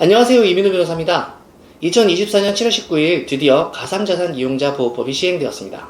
안녕하세요. 이민우 변호사입니다. 2024년 7월 19일 드디어 가상자산 이용자 보호법이 시행되었습니다.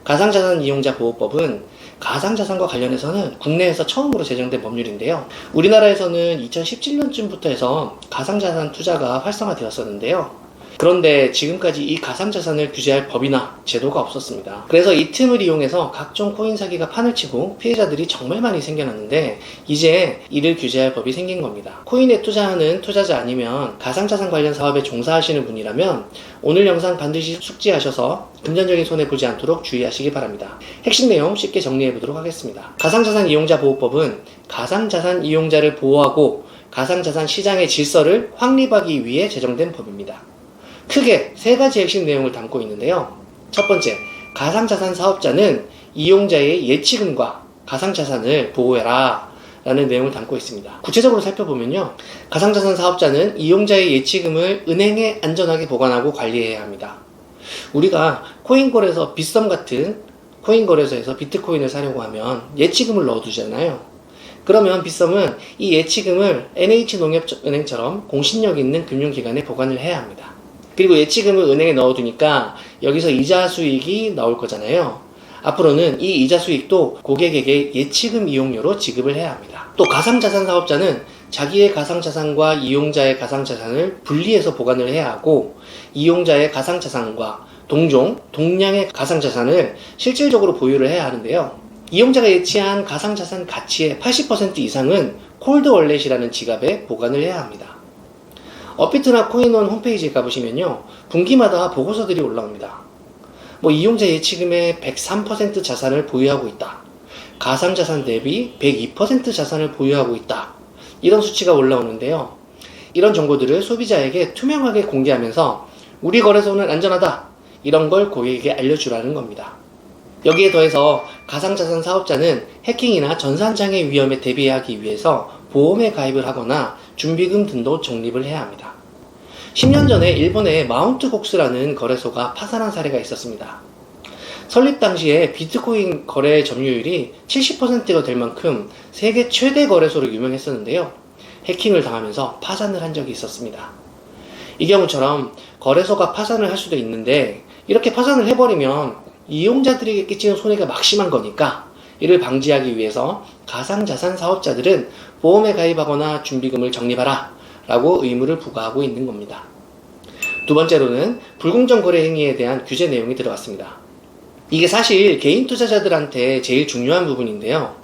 가상자산 이용자 보호법은 가상자산과 관련해서는 국내에서 처음으로 제정된 법률인데요. 우리나라에서는 2017년쯤부터 해서 가상자산 투자가 활성화되었었는데요. 그런데 지금까지 이 가상자산을 규제할 법이나 제도가 없었습니다. 그래서 이 틈을 이용해서 각종 코인 사기가 판을 치고 피해자들이 정말 많이 생겨났는데 이제 이를 규제할 법이 생긴 겁니다. 코인에 투자하는 투자자 아니면 가상자산 관련 사업에 종사하시는 분이라면 오늘 영상 반드시 숙지하셔서 금전적인 손해 보지 않도록 주의하시기 바랍니다. 핵심 내용 쉽게 정리해 보도록 하겠습니다. 가상자산 이용자 보호법은 가상자산 이용자를 보호하고 가상자산 시장의 질서를 확립하기 위해 제정된 법입니다. 크게 세 가지 핵심 내용을 담고 있는데요. 첫 번째, 가상자산 사업자는 이용자의 예치금과 가상자산을 보호해라 라는 내용을 담고 있습니다. 구체적으로 살펴보면요, 가상자산 사업자는 이용자의 예치금을 은행에 안전하게 보관하고 관리해야 합니다. 우리가 코인 거래소, 빗썸 같은 코인 거래소에서 비트코인을 사려고 하면 예치금을 넣어두잖아요. 그러면 빗썸은 이 예치금을 NH농협은행처럼 공신력 있는 금융기관에 보관을 해야 합니다. 그리고 예치금을 은행에 넣어두니까 여기서 이자 수익이 나올 거잖아요. 앞으로는 이 이자 수익도 고객에게 예치금 이용료로 지급을 해야 합니다. 또 가상자산 사업자는 자기의 가상자산과 이용자의 가상자산을 분리해서 보관을 해야 하고, 이용자의 가상자산과 동량의 가상자산을 실질적으로 보유를 해야 하는데요. 이용자가 예치한 가상자산 가치의 80% 이상은 콜드월렛이라는 지갑에 보관을 해야 합니다. 업비트나 코인원 홈페이지에 가보시면요, 분기마다 보고서들이 올라옵니다. 이용자 예치금의 103% 자산을 보유하고 있다, 가상자산 대비 102% 자산을 보유하고 있다, 이런 수치가 올라오는데요. 이런 정보들을 소비자에게 투명하게 공개하면서 우리 거래소는 안전하다, 이런 걸 고객에게 알려주라는 겁니다. 여기에 더해서 가상자산 사업자는 해킹이나 전산장애 위험에 대비하기 위해서 보험에 가입을 하거나 준비금 등도 적립을 해야 합니다. 10년 전에 일본의 마운트곡스라는 거래소가 파산한 사례가 있었습니다. 설립 당시에 비트코인 거래 점유율이 70%가 될 만큼 세계 최대 거래소로 유명했었는데요. 해킹을 당하면서 파산을 한 적이 있었습니다. 이 경우처럼 거래소가 파산을 할 수도 있는데, 이렇게 파산을 해버리면 이용자들에게 끼치는 손해가 막심한 거니까 이를 방지하기 위해서 가상자산 사업자들은 보험에 가입하거나 준비금을 적립하라 라고 의무를 부과하고 있는 겁니다. 두 번째로는 불공정 거래 행위에 대한 규제 내용이 들어갔습니다. 이게 사실 개인 투자자들한테 제일 중요한 부분인데요.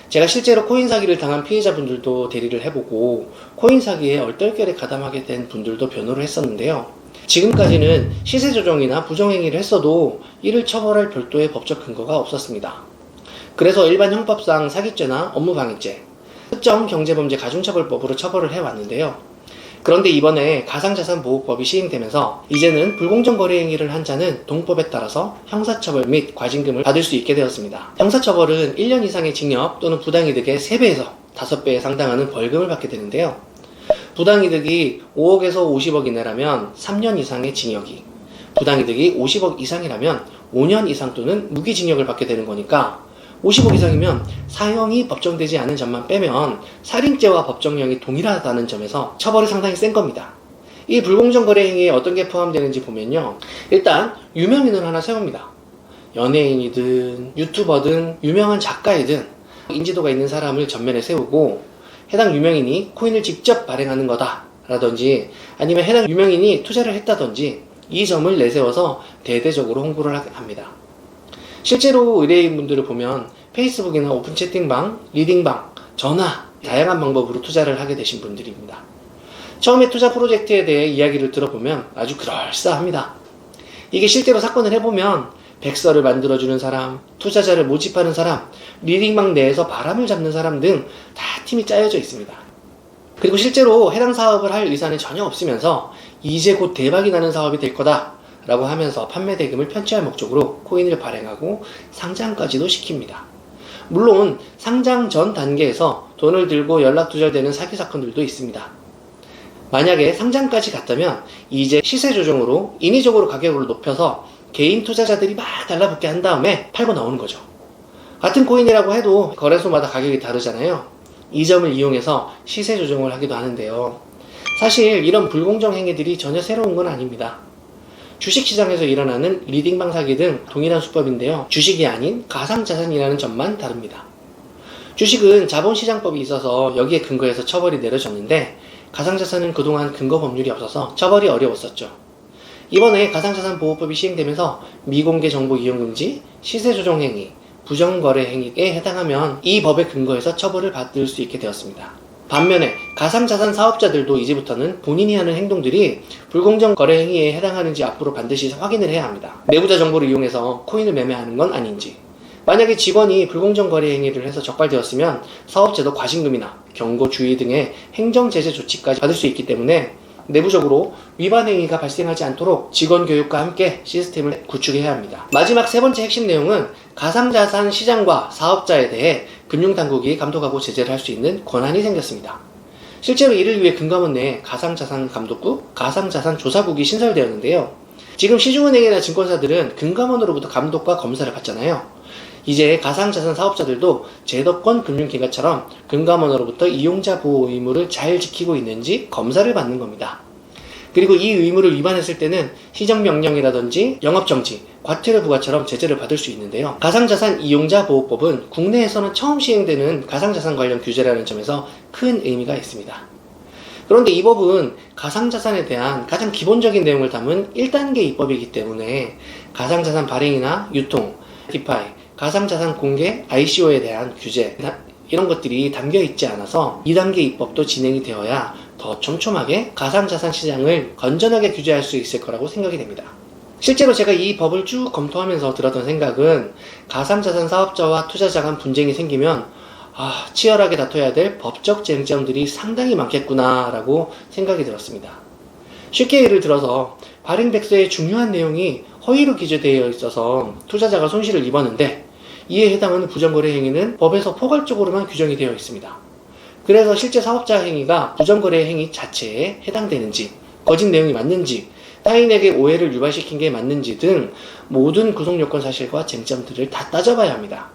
제가 실제로 코인 사기를 당한 피해자분들도 대리를 해보고 코인 사기에 얼떨결에 가담하게 된 분들도 변호를 했었는데요. 지금까지는 시세 조정이나 부정행위를 했어도 이를 처벌할 별도의 법적 근거가 없었습니다. 그래서 일반 형법상 사기죄나 업무방해죄, 특정경제범죄 가중처벌법으로 처벌을 해왔는데요. 그런데 이번에 가상자산보호법이 시행되면서 이제는 불공정 거래 행위를 한 자는 동법에 따라서 형사처벌 및 과징금을 받을 수 있게 되었습니다. 형사처벌은 1년 이상의 징역 또는 부당이득의 3배에서 5배에 상당하는 벌금을 받게 되는데요. 부당이득이 5억에서 50억 이내라면 3년 이상의 징역이, 부당이득이 50억 이상이라면 5년 이상 또는 무기징역을 받게 되는 거니까 50억 이상이면 사형이 법정되지 않은 점만 빼면 살인죄와 법정형이 동일하다는 점에서 처벌이 상당히 센 겁니다. 이 불공정 거래 행위에 어떤 게 포함되는지 보면요, 일단 유명인을 하나 세웁니다. 연예인이든 유튜버든 유명한 작가이든 인지도가 있는 사람을 전면에 세우고 해당 유명인이 코인을 직접 발행하는 거다 라든지 아니면 해당 유명인이 투자를 했다든지 이 점을 내세워서 대대적으로 홍보를 합니다. 실제로 의뢰인분들을 보면 페이스북이나 오픈 채팅방, 리딩방, 전화, 다양한 방법으로 투자를 하게 되신 분들입니다. 처음에 투자 프로젝트에 대해 이야기를 들어보면 아주 그럴싸합니다. 이게 실제로 사건을 해보면 백서를 만들어주는 사람, 투자자를 모집하는 사람, 리딩방 내에서 바람을 잡는 사람 등 다 팀이 짜여져 있습니다. 그리고 실제로 해당 사업을 할 의사는 전혀 없으면서 이제 곧 대박이 나는 사업이 될 거다 라고 하면서 판매 대금을 편취할 목적으로 코인을 발행하고 상장까지도 시킵니다. 물론 상장 전 단계에서 돈을 들고 연락 두절되는 사기 사건들도 있습니다. 만약에 상장까지 갔다면 이제 시세 조정으로 인위적으로 가격을 높여서 개인 투자자들이 막 달라붙게 한 다음에 팔고 나오는 거죠. 같은 코인이라고 해도 거래소마다 가격이 다르잖아요. 이 점을 이용해서 시세 조정을 하기도 하는데요. 사실 이런 불공정 행위들이 전혀 새로운 건 아닙니다. 주식시장에서 일어나는 리딩방 사기 등 동일한 수법인데요. 주식이 아닌 가상자산이라는 점만 다릅니다. 주식은 자본시장법이 있어서 여기에 근거해서 처벌이 내려졌는데, 가상자산은 그동안 근거 법률이 없어서 처벌이 어려웠었죠. 이번에 가상자산보호법이 시행되면서 미공개 정보 이용 금지, 시세 조정 행위, 부정거래 행위에 해당하면 이 법에 근거해서 처벌을 받을 수 있게 되었습니다. 반면에 가상자산 사업자들도 이제부터는 본인이 하는 행동들이 불공정 거래 행위에 해당하는지 앞으로 반드시 확인을 해야 합니다. 내부자 정보를 이용해서 코인을 매매하는 건 아닌지, 만약에 직원이 불공정 거래 행위를 해서 적발되었으면 사업자도 과징금이나 경고, 주의 등의 행정제재 조치까지 받을 수 있기 때문에 내부적으로 위반 행위가 발생하지 않도록 직원 교육과 함께 시스템을 구축해야 합니다. 마지막 세 번째 핵심 내용은 가상자산 시장과 사업자에 대해 금융당국이 감독하고 제재를 할 수 있는 권한이 생겼습니다. 실제로 이를 위해 금감원 내에 가상자산 감독국, 가상자산 조사국이 신설되었는데요. 지금 시중은행이나 증권사들은 금감원으로부터 감독과 검사를 받잖아요. 이제 가상자산 사업자들도 제도권 금융기관처럼 금감원으로부터 이용자 보호 의무를 잘 지키고 있는지 검사를 받는 겁니다. 그리고 이 의무를 위반했을 때는 시정명령이라든지 영업정지, 과태료 부과처럼 제재를 받을 수 있는데요. 가상자산 이용자 보호법은 국내에서는 처음 시행되는 가상자산 관련 규제라는 점에서 큰 의미가 있습니다. 그런데 이 법은 가상자산에 대한 가장 기본적인 내용을 담은 1단계 입법이기 때문에 가상자산 발행이나 유통, 디파이, 가상자산 공개, ICO에 대한 규제, 이런 것들이 담겨 있지 않아서 2단계 입법도 진행이 되어야 더 촘촘하게 가상자산 시장을 건전하게 규제할 수 있을 거라고 생각이 됩니다. 실제로 제가 이 법을 쭉 검토하면서 들었던 생각은, 가상자산 사업자와 투자자 간 분쟁이 생기면 치열하게 다퉈야 될 법적 쟁점들이 상당히 많겠구나 라고 생각이 들었습니다. 쉽게 예를 들어서 발행백서의 중요한 내용이 허위로 기재되어 있어서 투자자가 손실을 입었는데 이에 해당하는 부정거래 행위는 법에서 포괄적으로만 규정이 되어 있습니다. 그래서 실제 사업자 행위가 부정거래 행위 자체에 해당되는지, 거짓 내용이 맞는지, 타인에게 오해를 유발시킨 게 맞는지 등 모든 구성요건 사실과 쟁점들을 다 따져봐야 합니다.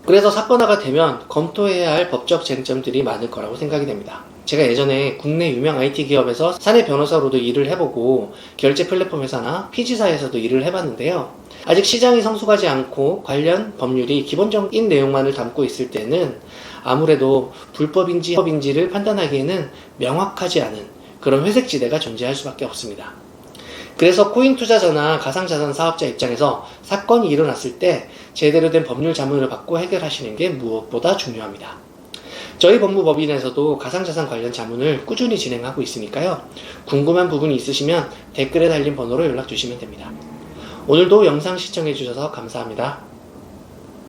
그래서 사건화가 되면 검토해야 할 법적 쟁점들이 많을 거라고 생각이 됩니다. 제가 예전에 국내 유명 IT 기업에서 사내 변호사로도 일을 해보고 결제 플랫폼 회사나 PG사에서도 일을 해봤는데요. 아직 시장이 성숙하지 않고 관련 법률이 기본적인 내용만을 담고 있을 때는 아무래도 불법인지 합법인지를 판단하기에는 명확하지 않은 그런 회색지대가 존재할 수밖에 없습니다. 그래서 코인 투자자나 가상자산 사업자 입장에서 사건이 일어났을 때 제대로 된 법률 자문을 받고 해결하시는 게 무엇보다 중요합니다. 저희 법무법인에서도 가상자산 관련 자문을 꾸준히 진행하고 있으니까요. 궁금한 부분이 있으시면 댓글에 달린 번호로 연락 주시면 됩니다. 오늘도 영상 시청해 주셔서 감사합니다.